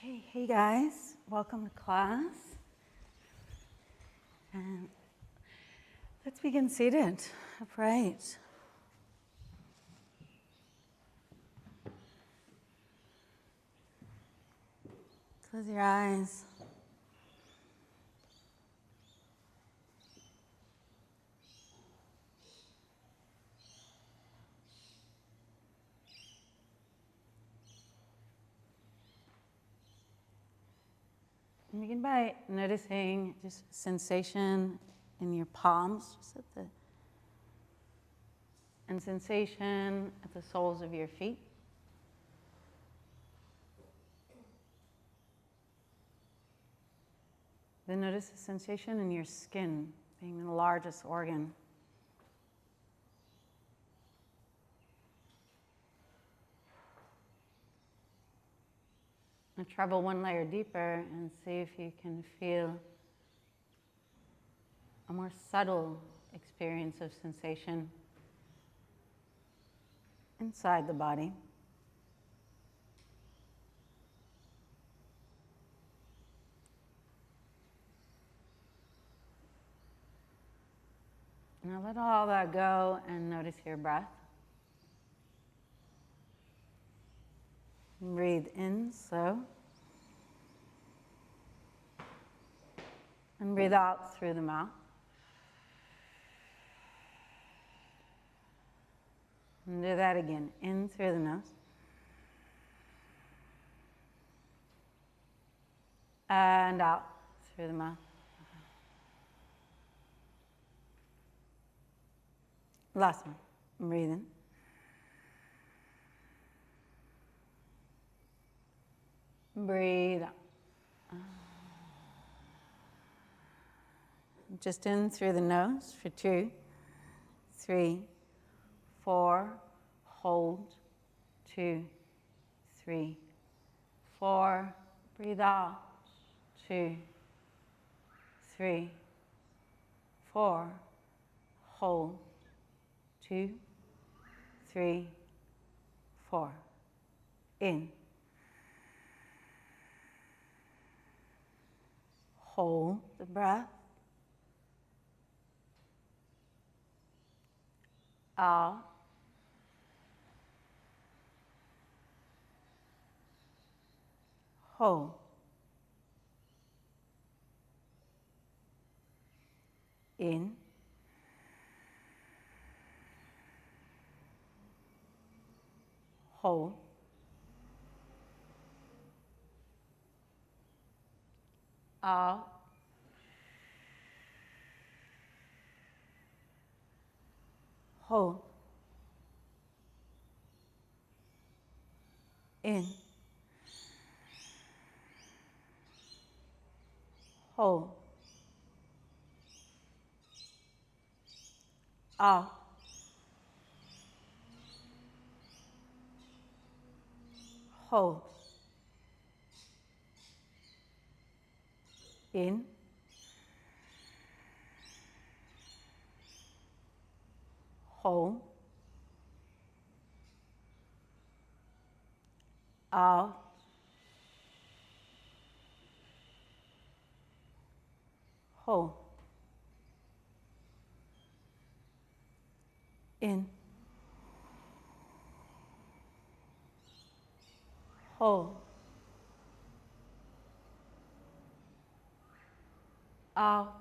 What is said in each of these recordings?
Okay, hey guys, welcome to class. And let's begin seated, upright. Close your eyes. And begin by noticing just sensation in your palms, just and sensation at the soles of your feet. Then notice the sensation in your skin, being the largest organ. And travel one layer deeper and see if you can feel a more subtle experience of sensation inside the body. Now let all that go and notice your breath. Breathe in slow. And breathe out through the mouth. And do that again. In through the nose. And out through the mouth. Last one. Breathe in. Breathe out. Just in through the nose for 2, 3, 4. Hold. 2, 3, 4. Breathe out. 2, 3, 4. Hold. 2, 3, 4. In. Hold the breath. Out. Hold. In. Hold. Out. Hold. In. Hold. Out. Hold. In. Hold. Out. Hold. In. Hold. Out.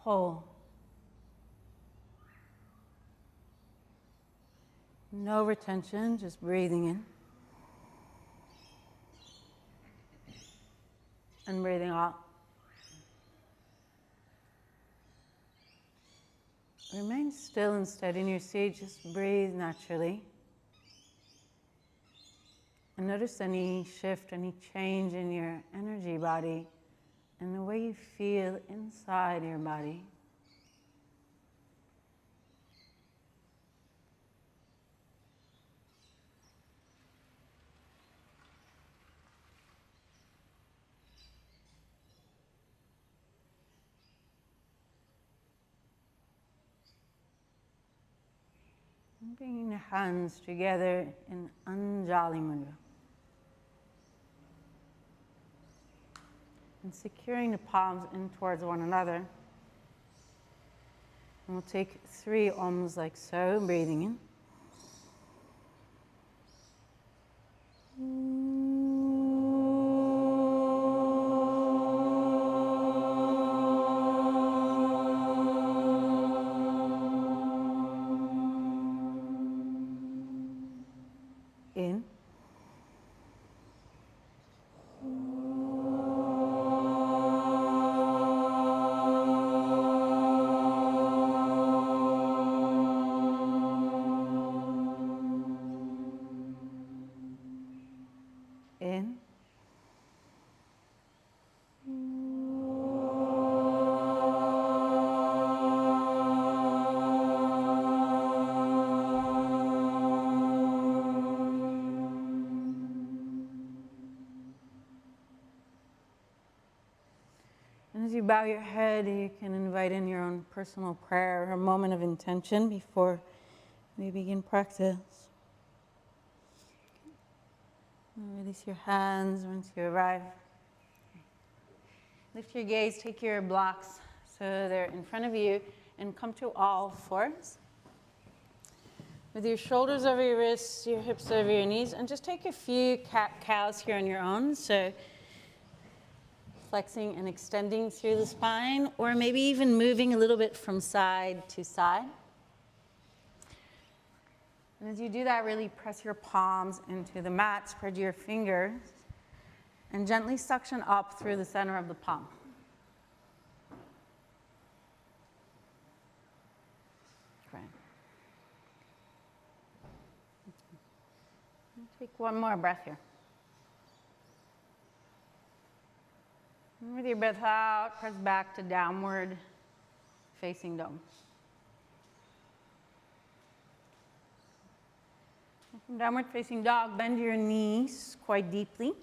Hold. No retention, just breathing in. And breathing out. Remain still and steady in your seat, just breathe naturally. And notice any shift, any change in your energy body and the way you feel inside your body. Bringing the hands together in Anjali Mudra. And securing the palms in towards one another. And we'll take 3 Ums like so, breathing in. In. In. And as you bow your head, you can invite in your own personal prayer or moment of intention before we begin practice. Release your hands once you arrive. Lift your gaze, take your blocks so they're in front of you, and come to all fours. With your shoulders over your wrists, your hips over your knees, and just take a few cat-cows here on your own. So flexing and extending through the spine, or maybe even moving a little bit from side to side. And as you do that, really press your palms into the mat, spread your fingers, and gently suction up through the center of the palm. Great. Take one more breath here. And with your breath out, press back to downward facing dog. From downward facing dog, bend your knees quite deeply.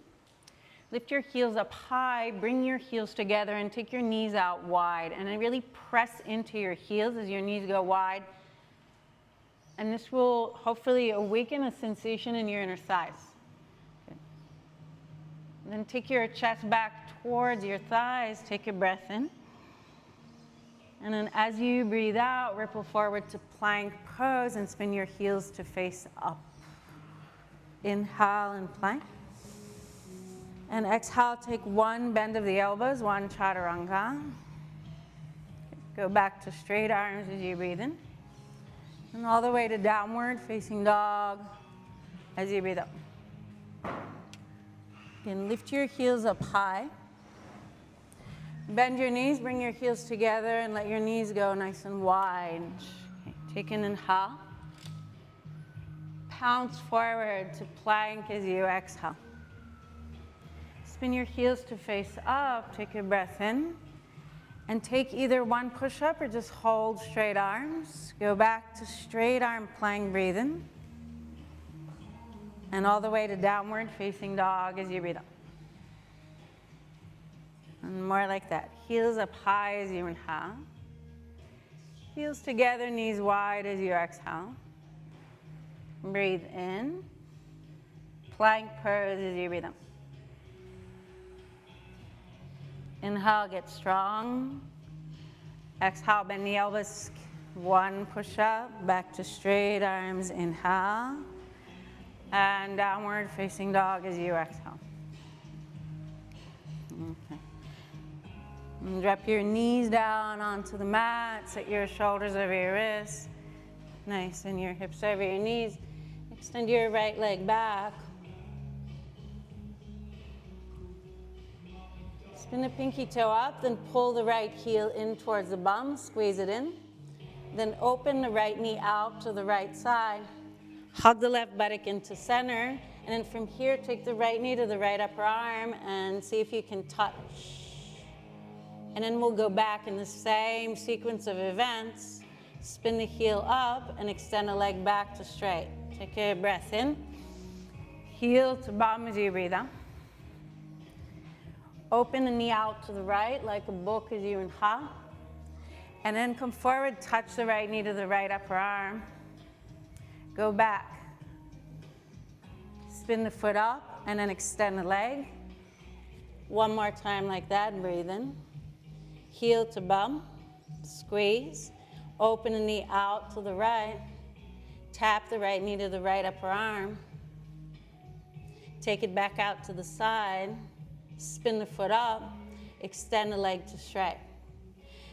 Lift your heels up high, bring your heels together, and take your knees out wide. And then really press into your heels as your knees go wide. And this will hopefully awaken a sensation in your inner thighs. Okay. And then take your chest back towards your thighs. Take a breath in. And then as you breathe out, ripple forward to plank pose and spin your heels to face up. Inhale and plank. And exhale, take one bend of the elbows, one chaturanga. Go back to straight arms as you breathe in. And all the way to downward facing dog as you breathe up. Again, lift your heels up high. Bend your knees, bring your heels together, and let your knees go nice and wide. Okay, take an inhale. Pounce forward to plank as you exhale. Spin your heels to face up. Take a breath in. And take either one push-up or just hold straight arms. Go back to straight arm plank, breathe in. And all the way to downward facing dog as you breathe up. And more like that. Heels up high as you inhale. Heels together, knees wide as you exhale. Breathe in. Plank pose as you breathe up. Inhale, get strong. Exhale, bend the elbows. One push up, back to straight arms, inhale. And downward facing dog as you exhale. Okay. And drop your knees down onto the mat, set your shoulders over your wrists. Nice, and your hips over your knees. Extend your right leg back. Spin the pinky toe up, then pull the right heel in towards the bum, squeeze it in. Then open the right knee out to the right side. Hug the left buttock into center. And then from here, take the right knee to the right upper arm and see if you can touch. And then we'll go back in the same sequence of events. Spin the heel up and extend the leg back to straight. Take a breath in. Heel to bum as you breathe out. Open the knee out to the right like a book as you inhale. And then come forward, touch the right knee to the right upper arm. Go back. Spin the foot up and then extend the leg. One more time like that, breathe in. Heel to bum, squeeze. Open the knee out to the right. Tap the right knee to the right upper arm. Take it back out to the side. Spin the foot up. Extend the leg to straight.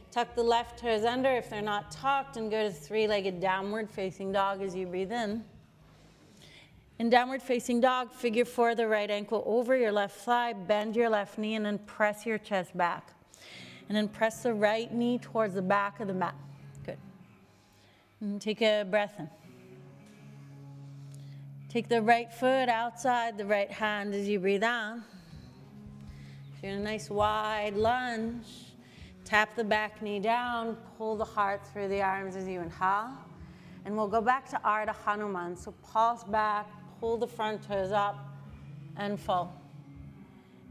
Tuck the left toes under if they're not tucked and go to three-legged downward facing dog as you breathe in. In downward facing dog, figure four the right ankle over your left thigh, bend your left knee, and then press your chest back. And then press the right knee towards the back of the mat. Good. And take a breath in. Take the right foot outside the right hand as you breathe out. Do a nice wide lunge. Tap the back knee down, pull the heart through the arms as you inhale. And we'll go back to Ardha Hanuman. So pulse back, pull the front toes up, and fold.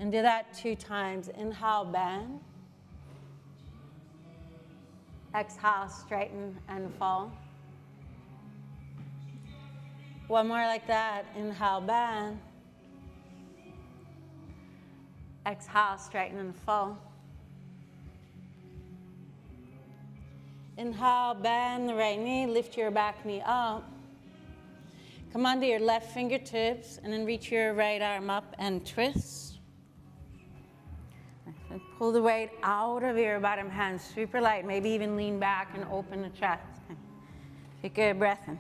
And do that 2 times. Inhale, bend. Exhale, straighten and fold. One more like that. Inhale, bend. Exhale, straighten and fold. Inhale, bend the right knee, lift your back knee up. Come onto your left fingertips and then reach your right arm up and twist. And pull the weight out of your bottom hand, super light, maybe even lean back and open the chest. Take a breath in.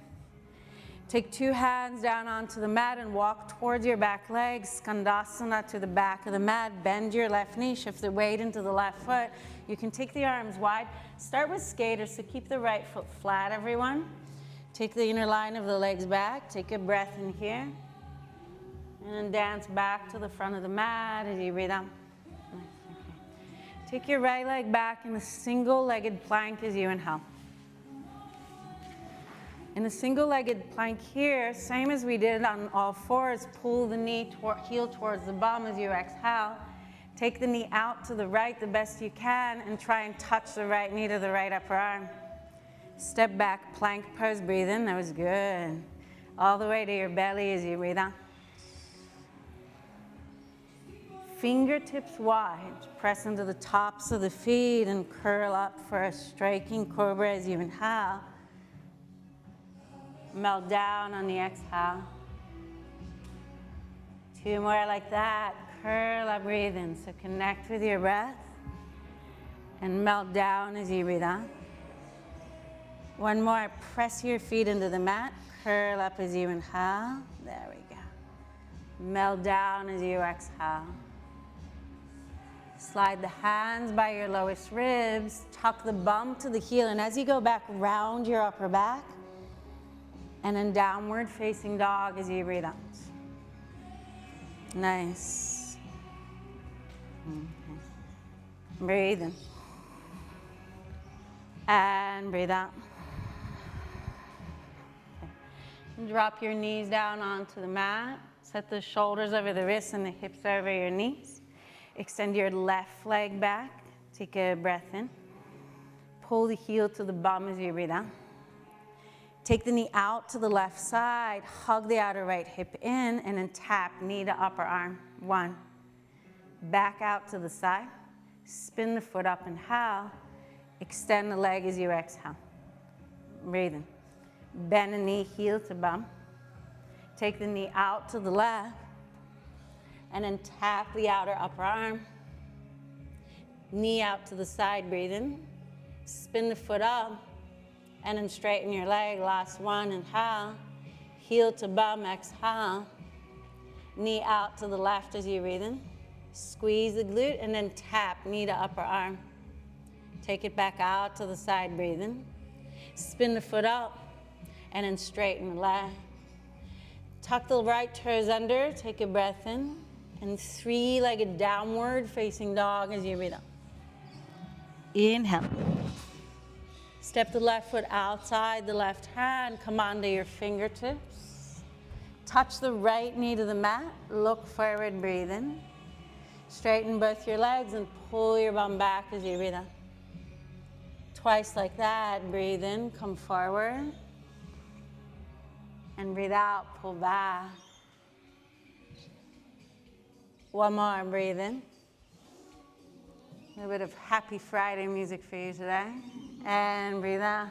Take 2 hands down onto the mat and walk towards your back leg, Skandasana to the back of the mat. Bend your left knee, shift the weight into the left foot. You can take the arms wide. Start with skaters, so keep the right foot flat, everyone. Take the inner line of the legs back. Take a breath in here. And then dance back to the front of the mat as you breathe out. Take your right leg back in a single-legged plank as you inhale. In a single-legged plank here, same as we did on all fours, pull the knee, heel towards the bum as you exhale. Take the knee out to the right the best you can and try and touch the right knee to the right upper arm. Step back, plank pose, breathe in, that was good. All the way to your belly as you breathe out. Fingertips wide, press into the tops of the feet and curl up for a striking cobra as you inhale. Melt down on the exhale. 2 more like that. Curl up, breathe in. So connect with your breath and melt down as you breathe out. 1 more. Press your feet into the mat. Curl up as you inhale. There we go. Melt down as you exhale. Slide the hands by your lowest ribs. Tuck the bum to the heel. And as you go back, round your upper back. And then downward facing dog as you breathe out. Nice. Breathe in. And breathe out. Okay. Drop your knees down onto the mat. Set the shoulders over the wrists and the hips over your knees. Extend your left leg back. Take a breath in. Pull the heel to the bum as you breathe out. Take the knee out to the left side, hug the outer right hip in, and then tap knee to upper arm. 1. Back out to the side. Spin the foot up, inhale. Extend the leg as you exhale. Breathe in. Bend the knee, heel to bum. Take the knee out to the left, and then tap the outer upper arm. Knee out to the side, breathe in. Spin the foot up. And then straighten your leg, last 1, inhale. Heel to bum, exhale. Knee out to the left as you breathe in. Squeeze the glute and then tap knee to upper arm. Take it back out to the side, breathe in. Spin the foot up and then straighten the leg. Tuck the right toes under, take a breath in. And 3-legged downward facing dog as you breathe out. Inhale. Step the left foot outside the left hand. Come onto your fingertips. Touch the right knee to the mat. Look forward, breathe in. Straighten both your legs and pull your bum back as you breathe out. Twice like that. Breathe in, come forward. And breathe out, pull back. One more, breathe in. A little bit of happy Friday music for you today. And breathe out.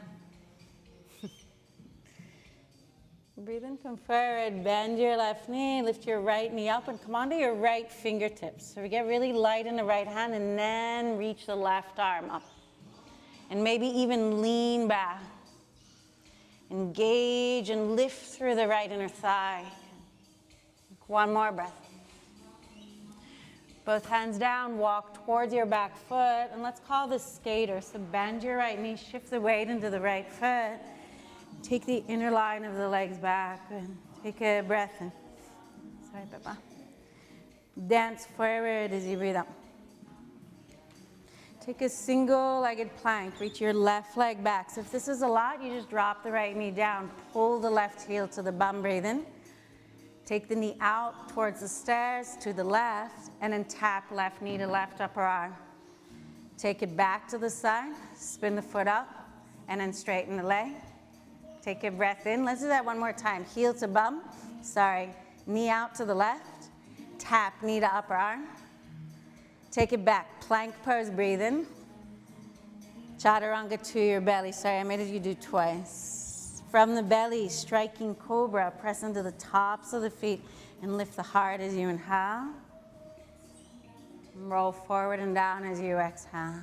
Breathe in, come forward, bend your left knee, lift your right knee up, and come onto your right fingertips. So we get really light in the right hand, and then reach the left arm up. And maybe even lean back. Engage and lift through the right inner thigh. One more breath. Both hands down, walk towards your back foot, and let's call this skater. So bend your right knee, shift the weight into the right foot. Take the inner line of the legs back and take a breath in. Sorry, Papa. Dance forward as you breathe out. Take a single-legged plank. Reach your left leg back. So if this is a lot, you just drop the right knee down. Pull the left heel to the bum, breathe in. Take the knee out towards the stairs to the left, and then tap left knee to left upper arm. Take it back to the side, spin the foot up, and then straighten the leg. Take a breath in. Let's do that one more time. Heel to bum. Knee out to the left. Tap knee to upper arm. Take it back. Plank pose, breathe in. Chaturanga to your belly. Sorry, I made you do twice. From the belly, striking cobra. Press into the tops of the feet and lift the heart as you inhale. Roll forward and down as you exhale.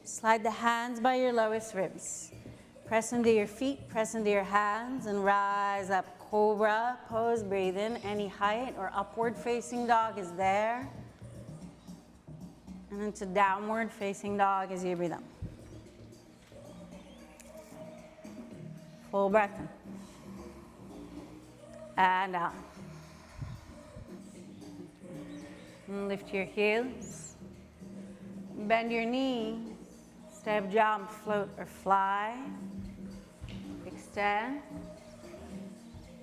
Slide the hands by your lowest ribs. Press into your feet, press into your hands, and rise up. Cobra pose, breathe in. Any height or upward facing dog is there. And into downward facing dog as you breathe up. Full breath in. And out. And lift your heels. Bend your knees. Step, jump, float, or fly. Extend.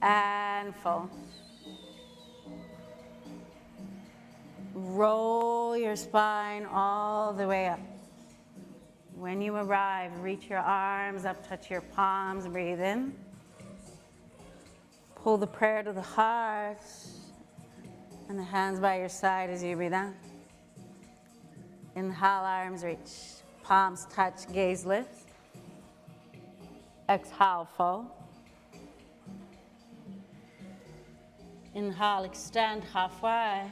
And fold. Roll your spine all the way up. When you arrive, reach your arms up, touch your palms, breathe in. Pull the prayer to the heart, and the hands by your side as you breathe out. Inhale, arms reach. Palms touch, gaze lift. Exhale, fold. Inhale, extend halfway.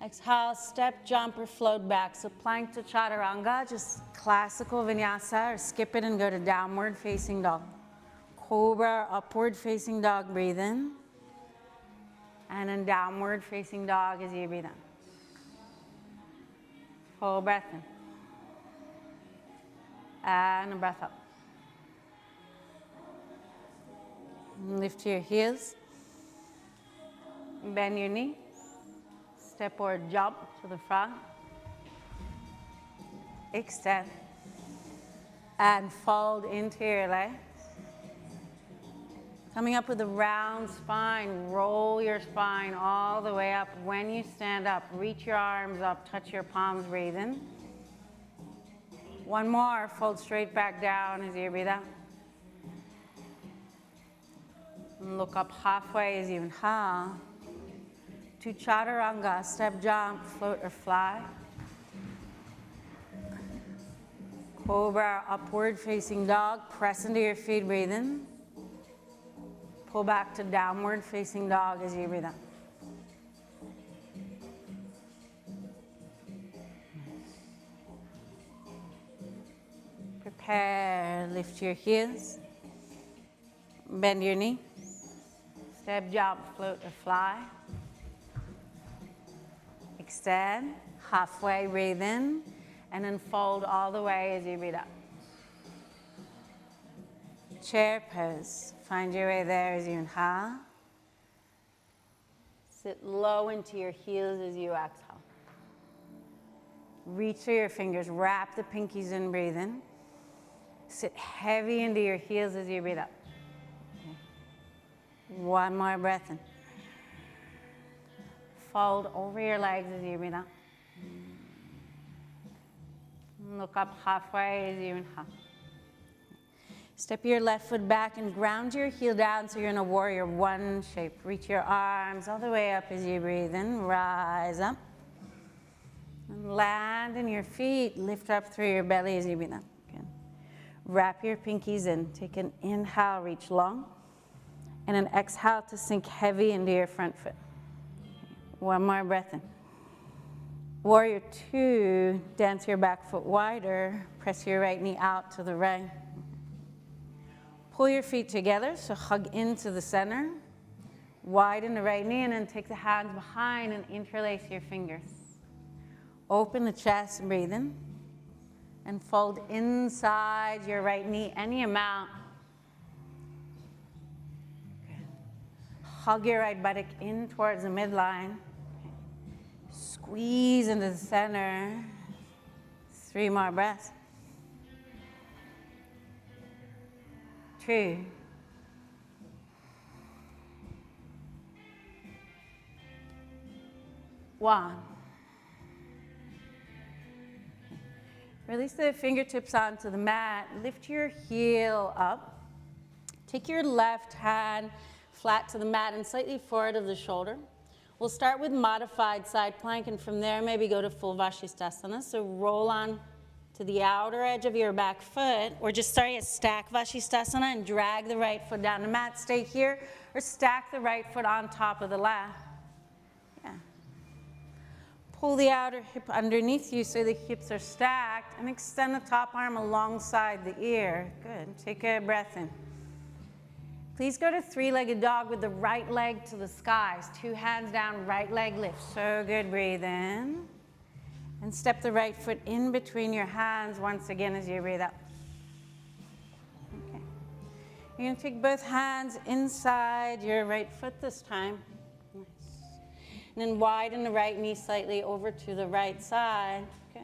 Exhale, step, jump, or float back. So plank to chaturanga, just classical vinyasa, or skip it and go to downward facing dog. Cobra, upward facing dog, breathe in. And then downward facing dog as you breathe in. Full breath in. And a breath up. Lift your heels. Bend your knee. Step or jump to the front. Extend. And fold into your legs. Coming up with a round spine, roll your spine all the way up. When you stand up, reach your arms up, touch your palms, breathe in. One more, fold straight back down as you breathe out. And look up halfway as you inhale. To chaturanga, step, jump, float, or fly. Cobra, upward facing dog, press into your feet, breathe in. Pull back to downward facing dog as you breathe out. Prepare, lift your heels. Bend your knee. Step, jump, float, or fly. Extend, halfway, breathe in, and then fold all the way as you breathe out. Chair pose. Find your way there as you inhale. Sit low into your heels as you exhale. Reach through your fingers, wrap the pinkies in, breathe in. Sit heavy into your heels as you breathe out. One more breath in. Fold over your legs as you breathe out. Look up halfway as you inhale. Step your left foot back and ground your heel down so you're in a warrior one shape. Reach your arms all the way up as you breathe in. Rise up. And land in your feet. Lift up through your belly as you breathe out. Good. Wrap your pinkies in. Take an inhale, reach long. And an exhale to sink heavy into your front foot. One more breath in. Warrior two. Dance your back foot wider. Press your right knee out to the right. Pull your feet together, so hug into the center. Widen the right knee, and then take the hands behind and interlace your fingers. Open the chest, breathe in. And fold inside your right knee any amount. Good. Hug your right buttock in towards the midline. Squeeze into the center. 3 more breaths. 2. 1. Release the fingertips onto the mat. Lift your heel up. Take your left hand flat to the mat and slightly forward of the shoulder. We'll start with modified side plank, and from there maybe go to full Vashisthasana. So roll on to the outer edge of your back foot, or just a stack Vashisthasana and drag the right foot down the mat. Stay here, or stack the right foot on top of the left. Yeah. Pull the outer hip underneath you so the hips are stacked, and extend the top arm alongside the ear. Good. Take a breath in. Please go to three-legged dog with the right leg to the skies. 2 hands down, right leg lifts. So good. Breathe in. And step the right foot in between your hands once again as you breathe out. Okay. You're going to take both hands inside your right foot this time. Nice. And then widen the right knee slightly over to the right side. Good.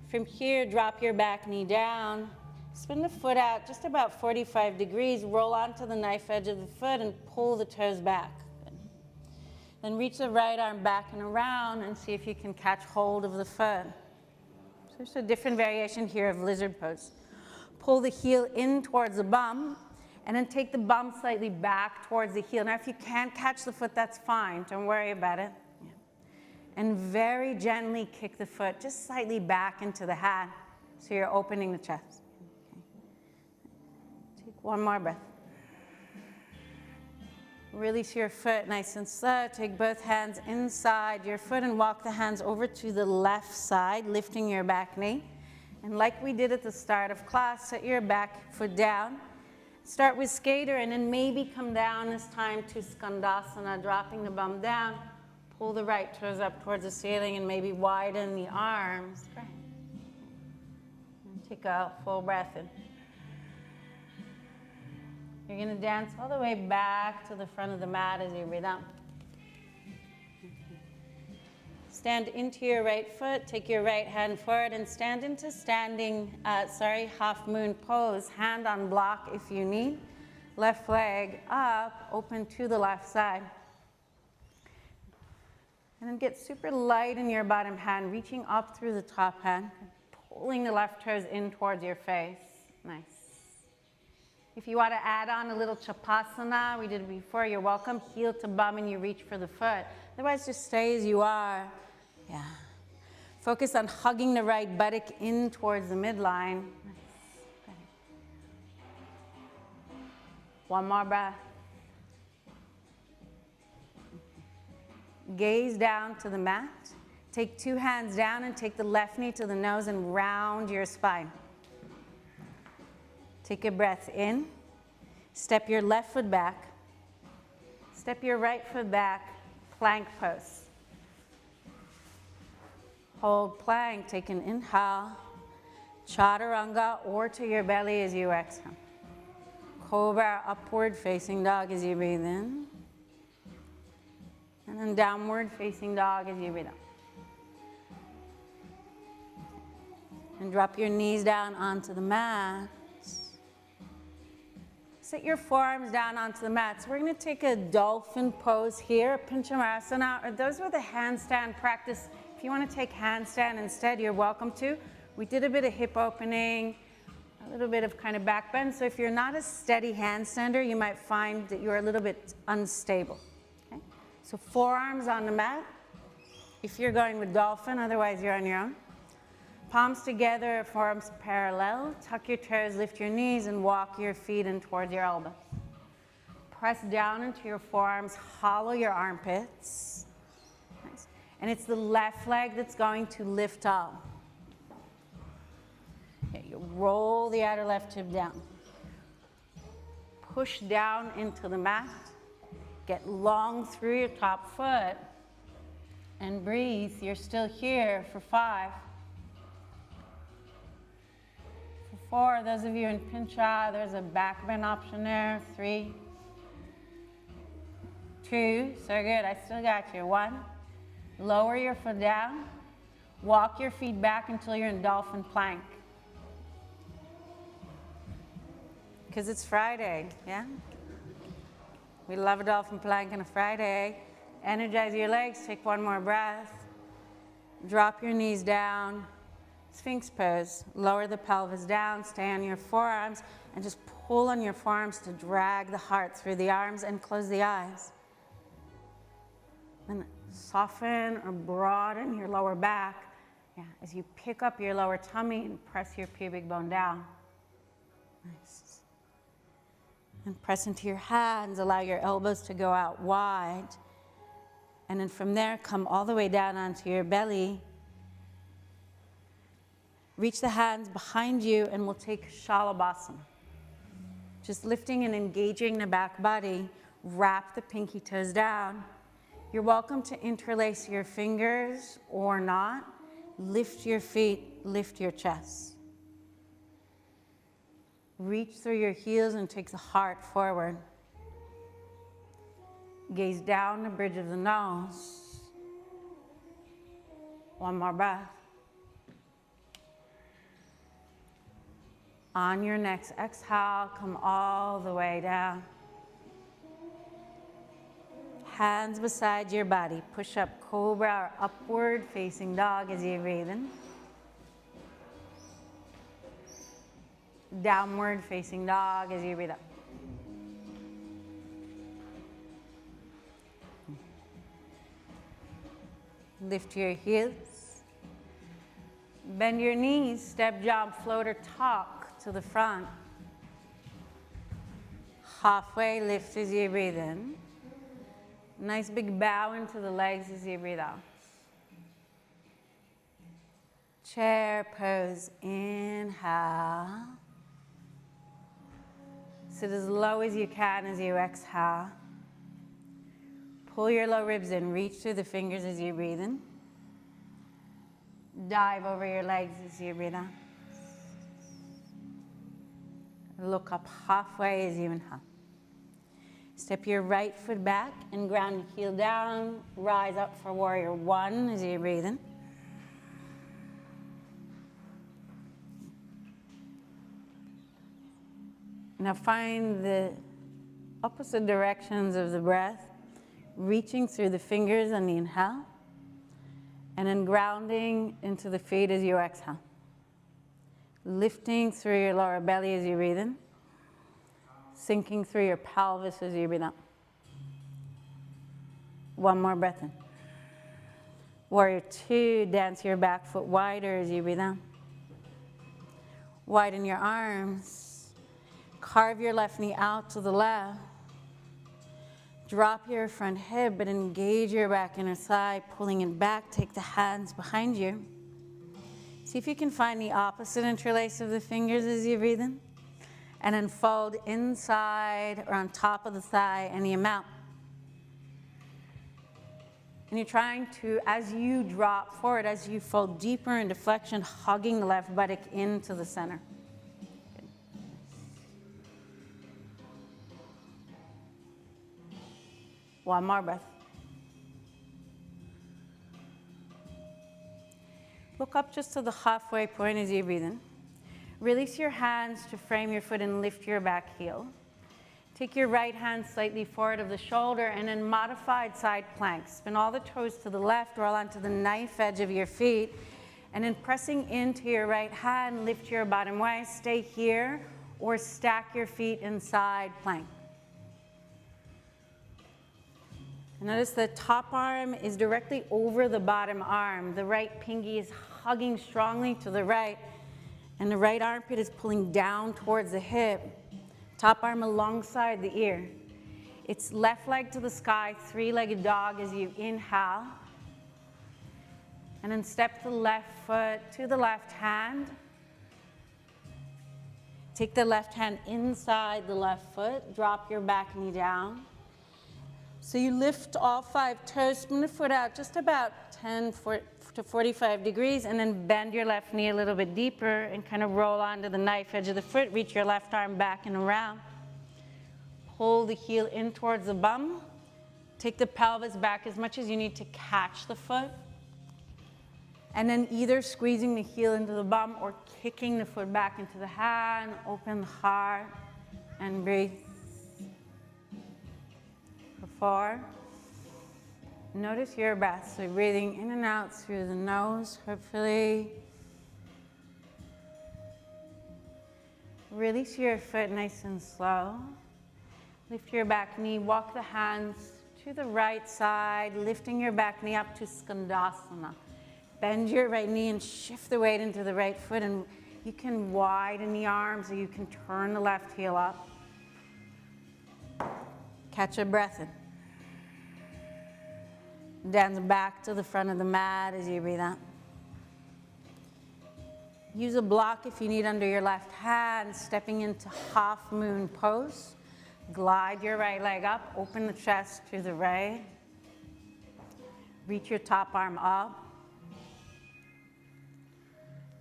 From here, drop your back knee down. Spin the foot out just about 45 degrees. Roll onto the knife edge of the foot and pull the toes back. Then reach the right arm back and around and see if you can catch hold of the foot. So there's a different variation here of lizard pose. Pull the heel in towards the bum, and then take the bum slightly back towards the heel. Now if you can't catch the foot, that's fine. Don't worry about it. Yeah. And very gently kick the foot just slightly back into the hat, so you're opening the chest. Okay. Take one more breath. Release your foot nice and slow. Take both hands inside your foot and walk the hands over to the left side, lifting your back knee. And like we did at the start of class, set your back foot down. Start with skater and then maybe come down this time to Skandasana, dropping the bum down. Pull the right toes up towards the ceiling and maybe widen the arms. Great. And take a full breath in. You're going to dance all the way back to the front of the mat as you breathe out. Stand into your right foot, take your right hand forward and stand into half moon pose. Hand on block if you need. Left leg up, open to the left side. And then get super light in your bottom hand, reaching up through the top hand, pulling the left toes in towards your face. Nice. If you want to add on a little Chapasana, we did it before, you're welcome. Heel to bum and you reach for the foot. Otherwise, just stay as you are. Yeah. Focus on hugging the right buttock in towards the midline. Nice. One more breath. Gaze down to the mat. Take 2 hands down and take the left knee to the nose and round your spine. Take a breath in. Step your left foot back. Step your right foot back. Plank pose. Hold plank. Take an inhale. Chaturanga or to your belly as you exhale. Cobra upward facing dog as you breathe in. And then downward facing dog as you breathe out. And drop your knees down onto the mat. Sit your forearms down onto the mat. So we're going to take a dolphin pose here, Pinchamarasana, or those with a handstand practice. If you want to take handstand instead, you're welcome to. We did a bit of hip opening, a little bit of kind of back bend. So if you're not a steady handstander, you might find that you're a little bit unstable. Okay? So forearms on the mat. If you're going with dolphin, otherwise you're on your own. Palms together, forearms parallel. Tuck your toes, lift your knees, and walk your feet in towards your elbows. Press down into your forearms, hollow your armpits. Nice. And it's the left leg that's going to lift up. Okay, you roll the outer left hip down. Push down into the mat. Get long through your top foot. And breathe. You're still here for 5. For 4, those of you in pincha, there's a back bend option there. 3, 2, so good, I still got you. 1, lower your foot down. Walk your feet back until you're in dolphin plank. Because it's Friday, yeah? We love a dolphin plank on a Friday. Energize your legs, take 1 more breath. Drop your knees down. Sphinx pose. Lower the pelvis down, stay on your forearms, and just pull on your forearms to drag the heart through the arms and close the eyes. Then soften or broaden your lower back, yeah, as you pick up your lower tummy and press your pubic bone down. Nice. And press into your hands, allow your elbows to go out wide. And then from there, come all the way down onto your belly. Reach the hands behind you and we'll take Shalabhasana. Just lifting and engaging the back body. Wrap the pinky toes down. You're welcome to interlace your fingers or not. Lift your feet, lift your chest. Reach through your heels and take the heart forward. Gaze down the bridge of the nose. 1 more breath. On your next exhale, come all the way down. Hands beside your body. Push up cobra or upward facing dog as you breathe in. Downward facing dog as you breathe up. Lift your heels. Bend your knees, step, jump, float, or talk to the front. Halfway lift as you breathe in. Nice big bow into the legs as you breathe out. Chair pose, inhale. Sit as low as you can as you exhale. Pull your low ribs in, reach through the fingers as you breathe in. Dive over your legs as you breathe out. Look up halfway as you inhale. Step your right foot back and ground your heel down. Rise up for warrior 1 as you breathe in. Now find the opposite directions of the breath, reaching through the fingers on the inhale, and then grounding into the feet as you exhale. Lifting through your lower belly as you breathe in, sinking through your pelvis as you breathe out. 1 more breath in. Warrior 2, dance your back foot wider as you breathe out. Widen your arms. Carve your left knee out to the left. Drop your front hip, but engage your back inner thigh, pulling it back. Take the hands behind you. See if you can find the opposite interlace of the fingers as you breathe in. And then fold inside or on top of the thigh any amount. And you're trying to, as you drop forward, as you fold deeper into flexion, hugging the left buttock into the center. One more breath. Look up just to the halfway point as you breathe in. Release your hands to frame your foot and lift your back heel. Take your right hand slightly forward of the shoulder and then modified side plank. Spin all the toes to the left, roll onto the knife edge of your feet, And then pressing into your right hand, lift your bottom waist, stay here, or stack your feet inside plank. Notice the top arm is directly over the bottom arm. The right pinky is hugging strongly to the right, and the right armpit is pulling down towards the hip. Top arm alongside the ear. It's left leg to the sky, three-legged dog as you inhale. And then step the left foot to the left hand. Take the left hand inside the left foot. Drop your back knee down. So you lift all 5 toes, spin the foot out just about 10 to 45 degrees, and then bend your left knee a little bit deeper and kind of roll onto the knife edge of the foot. Reach your left arm back and around. Pull the heel in towards the bum. Take the pelvis back as much as you need to catch the foot. And then either squeezing the heel into the bum or kicking the foot back into the hand. Open the heart and breathe. For 4. Notice your breath. So breathing in and out through the nose, hopefully. Release your foot nice and slow. Lift your back knee, walk the hands to the right side, lifting your back knee up to Skandasana. Bend your right knee and shift the weight into the right foot, and you can widen the arms or you can turn the left heel up. Catch a breath in. Dance back to the front of the mat as you breathe out. Use a block if you need under your left hand, stepping into half moon pose. Glide your right leg up, open the chest to the right. Reach your top arm up.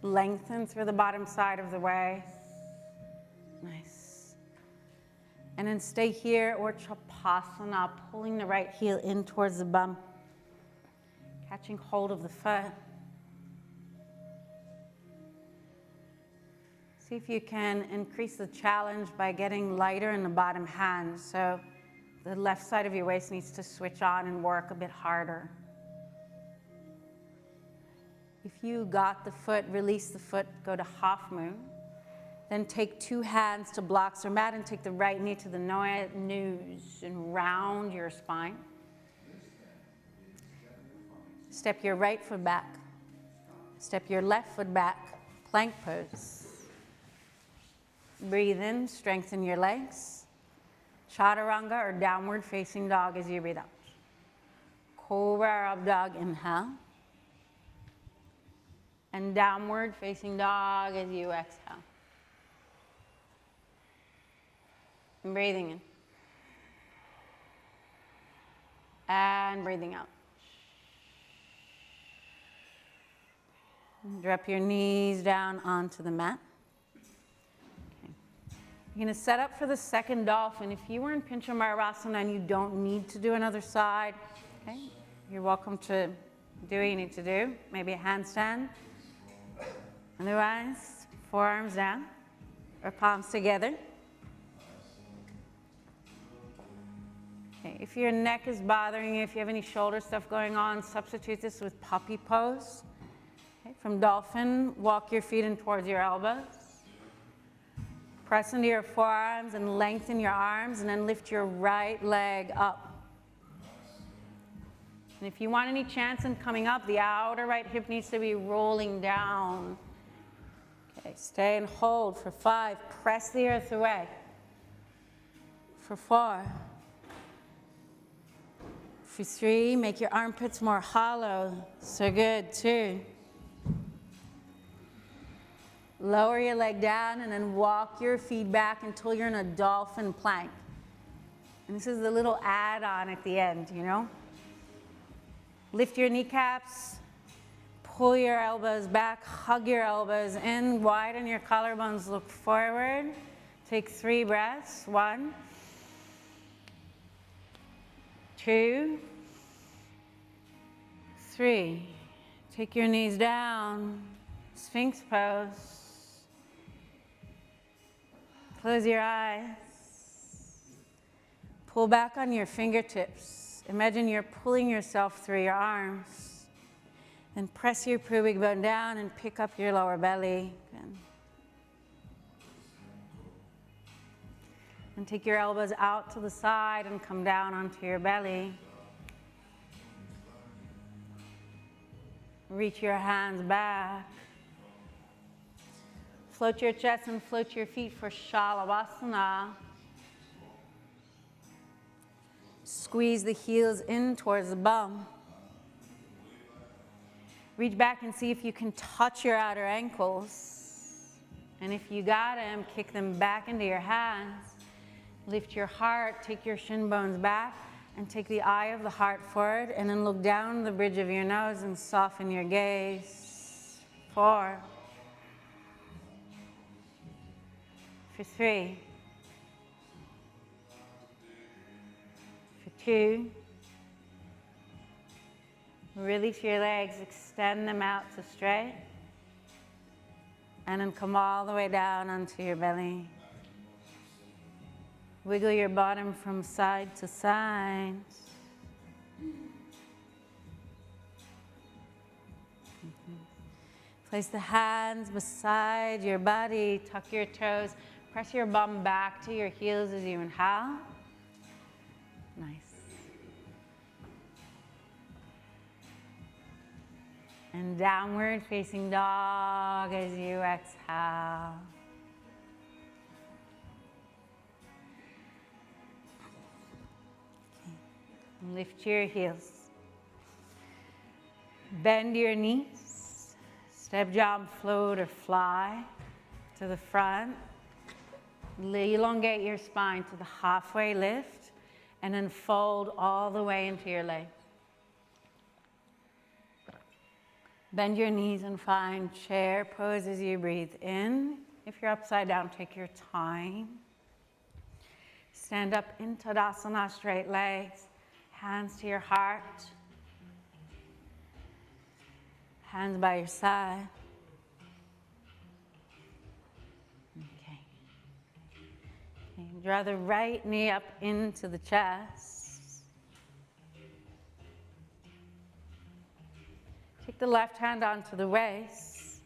Lengthen through the bottom side of the waist. Nice. And then stay here or Chapasana, pulling the right heel in towards the bum. Catching hold of the foot. See if you can increase the challenge by getting lighter in the bottom hand. So the left side of your waist needs to switch on and work a bit harder. If you got the foot, release the foot, go to half moon. Then take 2 hands to blocks or mat and take the right knee to the nose and round your spine. Step your right foot back. Step your left foot back, plank pose. Breathe in, strengthen your legs. Chaturanga or downward facing dog as you breathe out. Cobra up dog, inhale. And downward facing dog as you exhale. And breathing in. And breathing out. Drop your knees down onto the mat. Okay. You're going to set up for the second dolphin. If you were in Pinchamarasana and you don't need to do another side, okay, you're welcome to do what you need to do. Maybe a handstand. Otherwise, forearms down or palms together. Okay. If your neck is bothering you, if you have any shoulder stuff going on, substitute this with puppy pose. Okay. From dolphin, walk your feet in towards your elbows. Press into your forearms and lengthen your arms, and then lift your right leg up. And if you want any chance in coming up, the outer right hip needs to be rolling down. Okay, stay and hold for 5. Press the earth away. For 4. For 3, make your armpits more hollow. So good. 2. Lower your leg down and then walk your feet back until you're in a dolphin plank. And this is the little add-on at the end, you know? Lift your kneecaps, pull your elbows back, hug your elbows in, widen your collarbones, look forward. Take 3 breaths. 1, 2, 3. Take your knees down, Sphinx pose. Close your eyes. Pull back on your fingertips. Imagine you're pulling yourself through your arms. Then press your pubic bone down and pick up your lower belly. And take your elbows out to the side and come down onto your belly. Reach your hands back. Float your chest and float your feet for Shalavasana. Squeeze the heels in towards the bum. Reach back and see if you can touch your outer ankles. And if you got them, kick them back into your hands. Lift your heart, take your shin bones back, and take the eye of the heart forward, and then look down the bridge of your nose and soften your gaze. 4. For 3. For 2. Release your legs, extend them out to straight, and then come all the way down onto your belly. Wiggle your bottom from side to side. Place the hands beside your body, tuck your toes, press your bum back to your heels as you inhale. Nice. And downward facing dog as you exhale. Lift your heels. Bend your knees. Step, jump, float, or fly to the front. Elongate your spine to the halfway lift, and then fold all the way into your legs. Bend your knees and find chair pose as you breathe in. If you're upside down, take your time. Stand up in Tadasana, straight legs. Hands to your heart. Hands by your side. Okay. Draw the right knee up into the chest. Take the left hand onto the waist.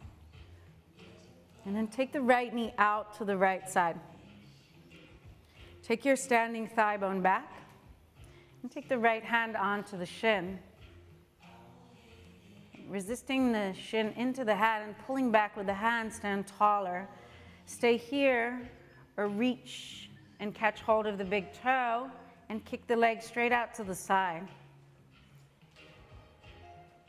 And then take the right knee out to the right side. Take your standing thigh bone back. And take the right hand onto the shin. Resisting the shin into the head and pulling back with the hand, stand taller. Stay here or reach and catch hold of the big toe and kick the leg straight out to the side.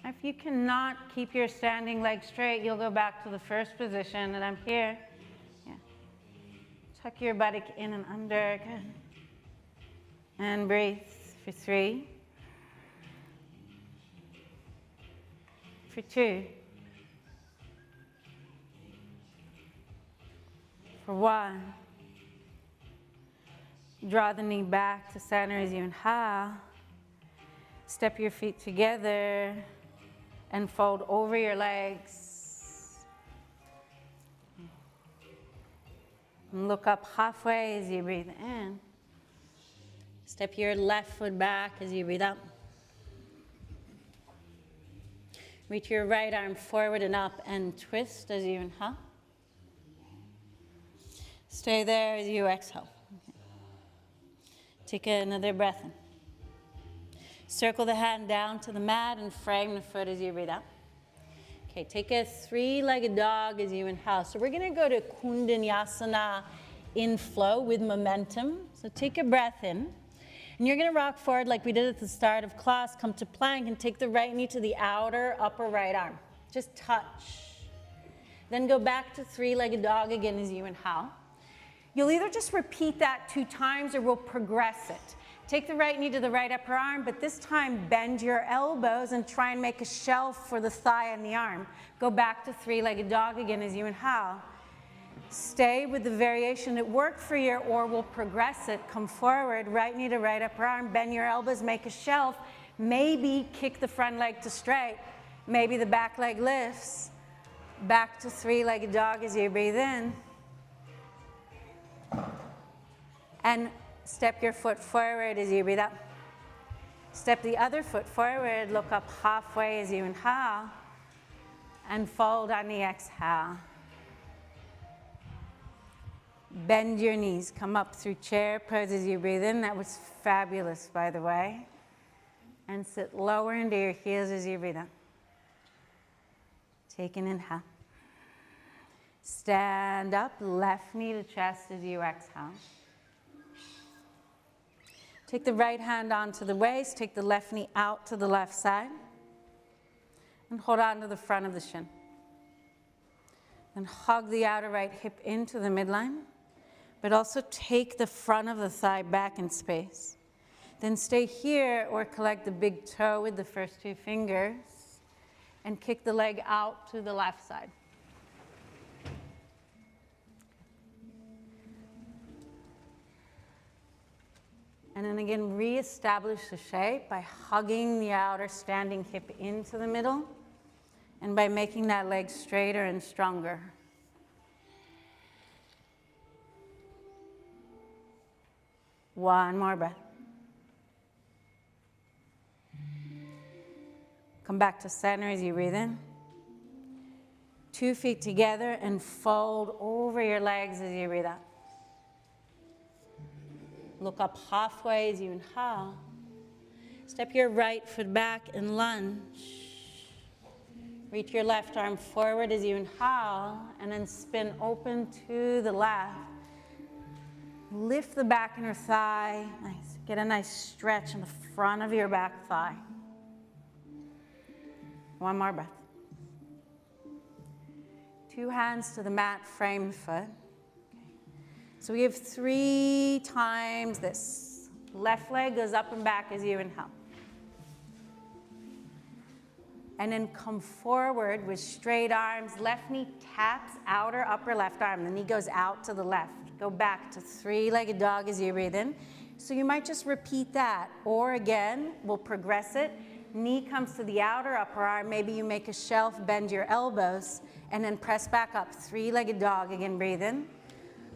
If you cannot keep your standing leg straight, you'll go back to the first position, and I'm here. Yeah. Tuck your buttock in and under. Good. And breathe. For 3, for 2, for 1. Draw the knee back to center as you inhale. Step your feet together and fold over your legs. And look up halfway as you breathe in. Step your left foot back as you breathe out. Reach your right arm forward and up and twist as you inhale. Stay there as you exhale. Take another breath in. Circle the hand down to the mat and frame the foot as you breathe out. Okay, take a 3-legged dog as you inhale. So we're going to go to Kundalini in flow with momentum. So take a breath in. And you're going to rock forward like we did at the start of class. Come to plank and take the right knee to the outer upper right arm. Just touch. Then go back to 3-legged dog again as you inhale. You'll either just repeat that 2 times or we'll progress it. Take the right knee to the right upper arm, but this time bend your elbows and try and make a shelf for the thigh and the arm. Go back to 3-legged dog again as you inhale. Stay with the variation that worked for you, or we'll progress it. Come forward, right knee to right upper arm, bend your elbows, make a shelf. Maybe kick the front leg to straight. Maybe the back leg lifts. Back to 3-legged dog as you breathe in. And step your foot forward as you breathe out. Step the other foot forward, look up halfway as you inhale. And fold on the exhale. Bend your knees, come up through chair pose as you breathe in. That was fabulous, by the way. And sit lower into your heels as you breathe in. Take an inhale. Stand up, left knee to chest as you exhale. Take the right hand onto the waist, take the left knee out to the left side. And hold on to the front of the shin. And hug the outer right hip into the midline, but also take the front of the thigh back in space. Then stay here or collect the big toe with the first two fingers and kick the leg out to the left side. And then again, reestablish the shape by hugging the outer standing hip into the middle and by making that leg straighter and stronger. One more breath. Come back to center as you breathe in. 2 feet together and fold over your legs as you breathe out. Look up halfway as you inhale. Step your right foot back and lunge. Reach your left arm forward as you inhale and then spin open to the left. Lift the back inner thigh. Nice. Get a nice stretch in the front of your back thigh. One more breath. 2 hands to the mat, framed foot. So we have 3 times this. Left leg goes up and back as you inhale. And then come forward with straight arms. Left knee taps outer upper left arm. The knee goes out to the left. Go back to 3-legged dog as you breathe in. So you might just repeat that. Or again, we'll progress it. Knee comes to the outer upper arm. Maybe you make a shelf, bend your elbows, and then press back up. 3-legged dog. Again, breathe in.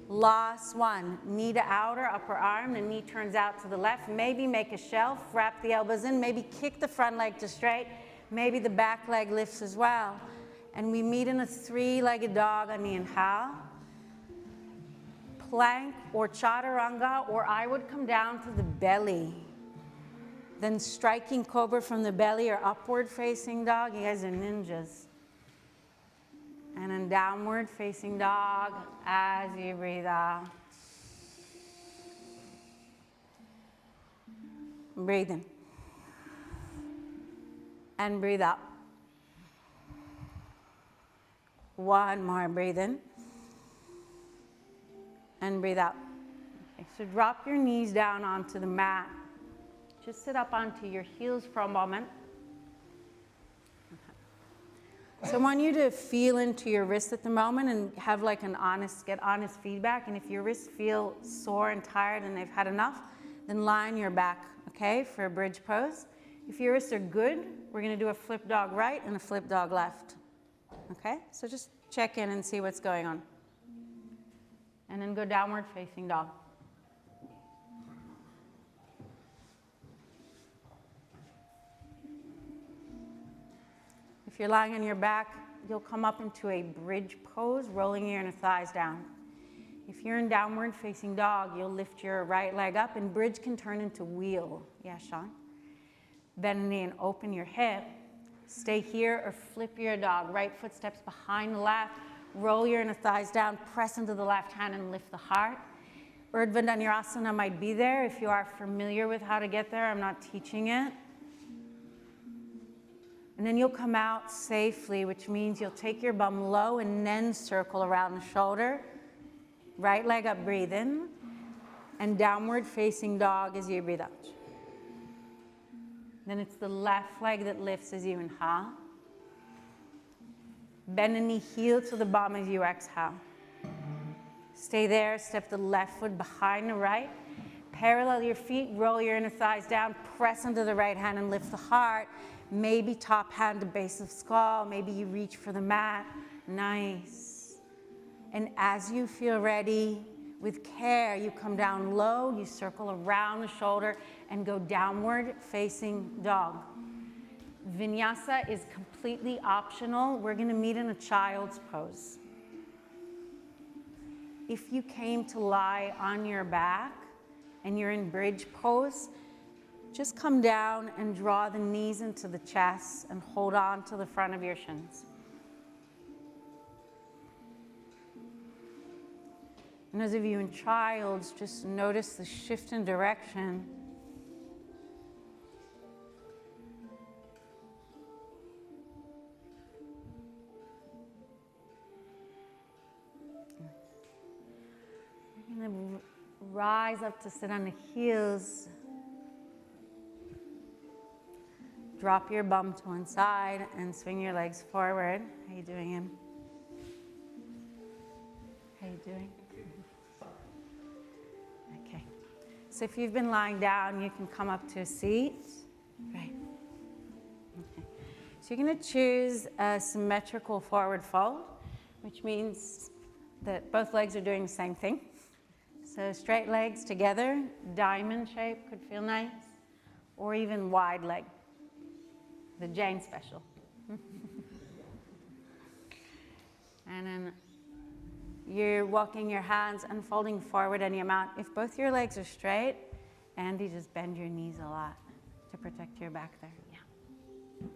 Last one, knee to outer upper arm, the knee turns out to the left. Maybe make a shelf, wrap the elbows in, maybe kick the front leg to straight, maybe the back leg lifts as well. And we meet in a 3-legged dog on the inhale. Plank or chaturanga, or I would come down to the belly. Then striking cobra from the belly or upward facing dog. You guys are ninjas. And then downward facing dog as you breathe out. Breathe in. And breathe out. One more, breathe in. And breathe out. Okay, so drop your knees down onto the mat. Just sit up onto your heels for a moment. So I want you to feel into your wrist at the moment and have like get honest feedback. And if your wrists feel sore and tired and they've had enough, then lie on your back, okay, for a bridge pose. If your wrists are good, we're gonna do a flip dog right and a flip dog left, okay? So just check in and see what's going on. And then go downward facing dog. If you're lying on your back, you'll come up into a bridge pose, rolling your inner thighs down. If you're in downward facing dog, you'll lift your right leg up, and bridge can turn into wheel. Yeah, Sean. Bend the knee and open your hip. Stay here or flip your dog. Right foot steps behind the left. Roll your inner thighs down, press into the left hand and lift the heart. Urdhva Dhanurasana might be there if you are familiar with how to get there. I'm not teaching it. And then you'll come out safely, which means you'll take your bum low and then circle around the shoulder. Right leg up, breathe in. And downward facing dog as you breathe out. Then it's the left leg that lifts as you inhale. Bend the knee, heel to the bum as you exhale. Stay there, step the left foot behind the right. Parallel your feet, roll your inner thighs down, press into the right hand and lift the heart. Maybe top hand to base of skull. Maybe you reach for the mat. Nice. And as you feel ready, with care, you come down low, you circle around the shoulder and go downward facing dog. Vinyasa is completely optional. We're going to meet in a child's pose. If you came to lie on your back and you're in bridge pose, just come down and draw the knees into the chest and hold on to the front of your shins. And those of you in childs, just notice the shift in direction. You're going to rise up to sit on the heels. Drop your bum to one side and swing your legs forward. How you doing, Em? How you doing? Okay. So if you've been lying down, you can come up to a seat. Right. Okay. So you're going to choose a symmetrical forward fold, which means that both legs are doing the same thing. So straight legs together, diamond shape could feel nice, or even wide leg, the Jane special. And then you're walking your hands and folding forward any amount. If both your legs are straight, Andy, just bend your knees a lot to protect your back there. Yeah.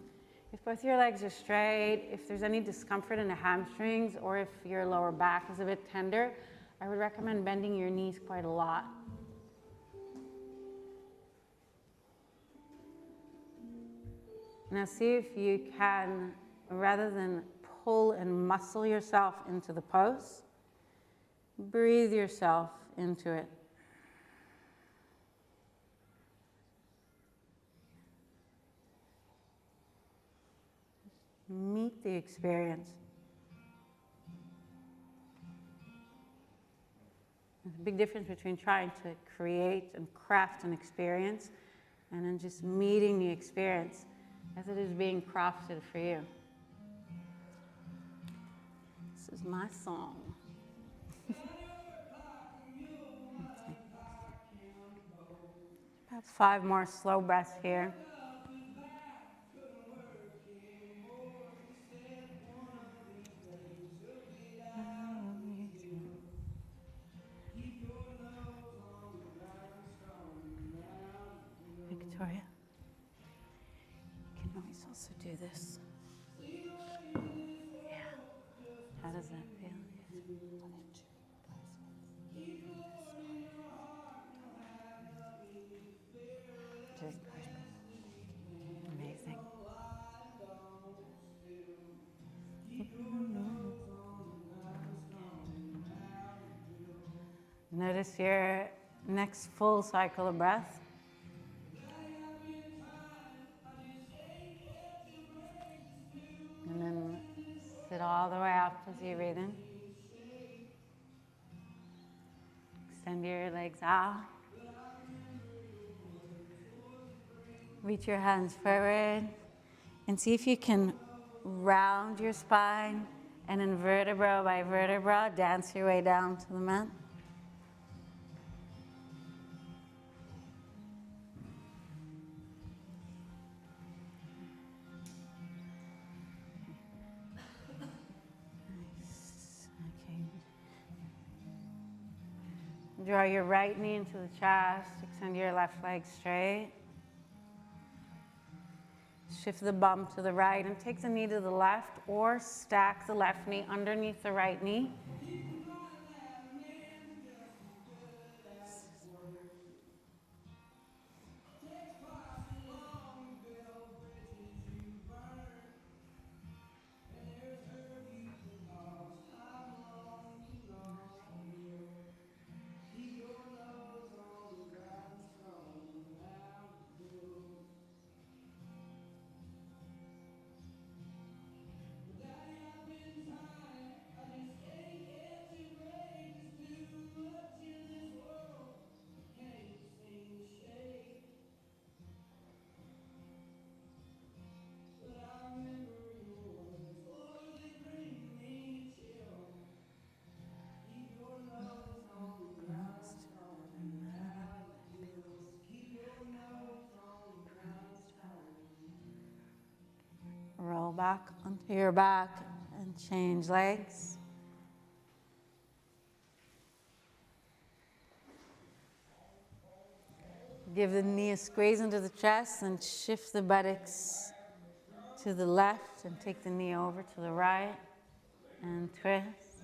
If both your legs are straight, if there's any discomfort in the hamstrings, or if your lower back is a bit tender, I would recommend bending your knees quite a lot. Now see if you can, rather than pull and muscle yourself into the pose, breathe yourself into it. Meet the experience. There's a big difference between trying to create and craft an experience and then just meeting the experience as it is being crafted for you. This is my song. Okay. About 5 more slow breaths here. Victoria, you can always also do this. Yeah. How does that feel? Amazing. Notice your next full cycle of breath. And then sit all the way up as you breathe in. Extend your legs out. Reach your hands forward and see if you can round your spine and then vertebra by vertebra, dance your way down to the mat. Nice. Okay. Draw your right knee into the chest, extend your left leg straight. Shift the bum to the right and take the knee to the left, or stack the left knee underneath the right knee. back onto your back and change legs. Give the knee a squeeze into the chest and shift the buttocks to the left and take the knee over to the right and twist.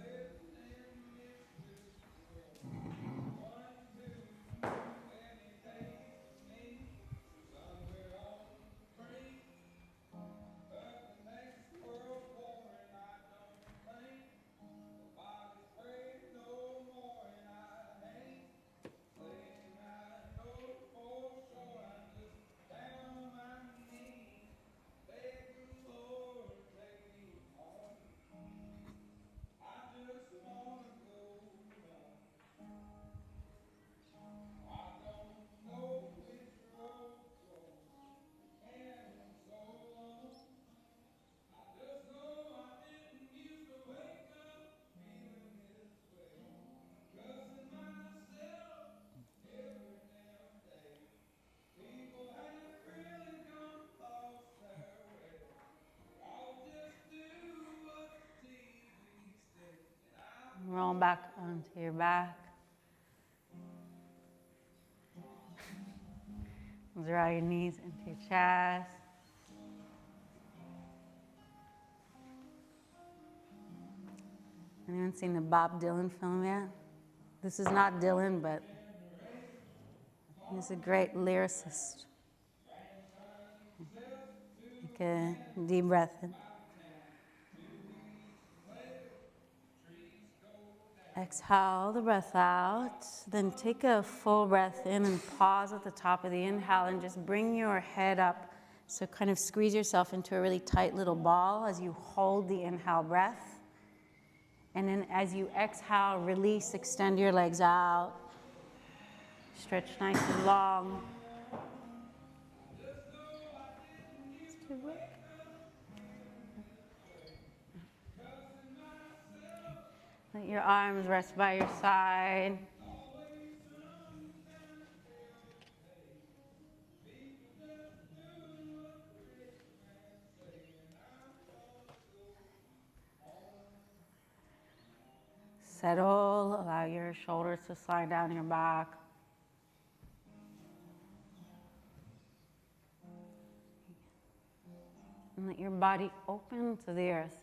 Roll back onto your back. Draw your knees into your chest. Anyone seen the Bob Dylan film yet? This is not Dylan, but he's a great lyricist. Take a deep breath in. Exhale the breath out. Then take a full breath in and pause at the top of the inhale and just bring your head up. So kind of squeeze yourself into a really tight little ball as you hold the inhale breath. And then as you exhale, release, extend your legs out. Stretch nice and long. Let your arms rest by your side. Settle, allow your shoulders to slide down your back. And let your body open to the earth.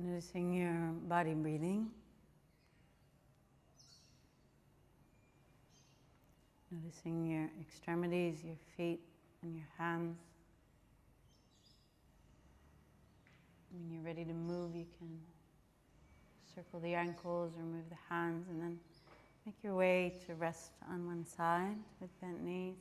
Noticing your body breathing. Noticing your extremities, your feet and your hands. When you're ready to move, you can circle the ankles or move the hands, and then make your way to rest on one side with bent knees.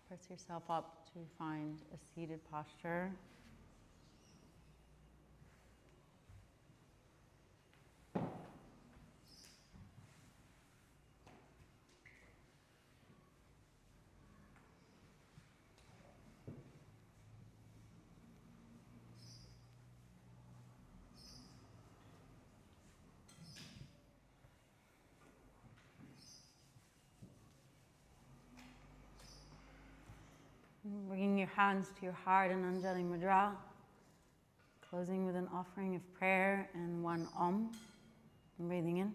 Press yourself up to find a seated posture. Bringing your hands to your heart in Anjali Mudra, closing with an offering of prayer and one Om, and breathing in.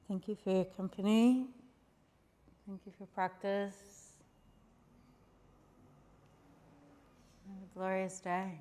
Thank you for your company. Thank you for practice. Have a glorious day.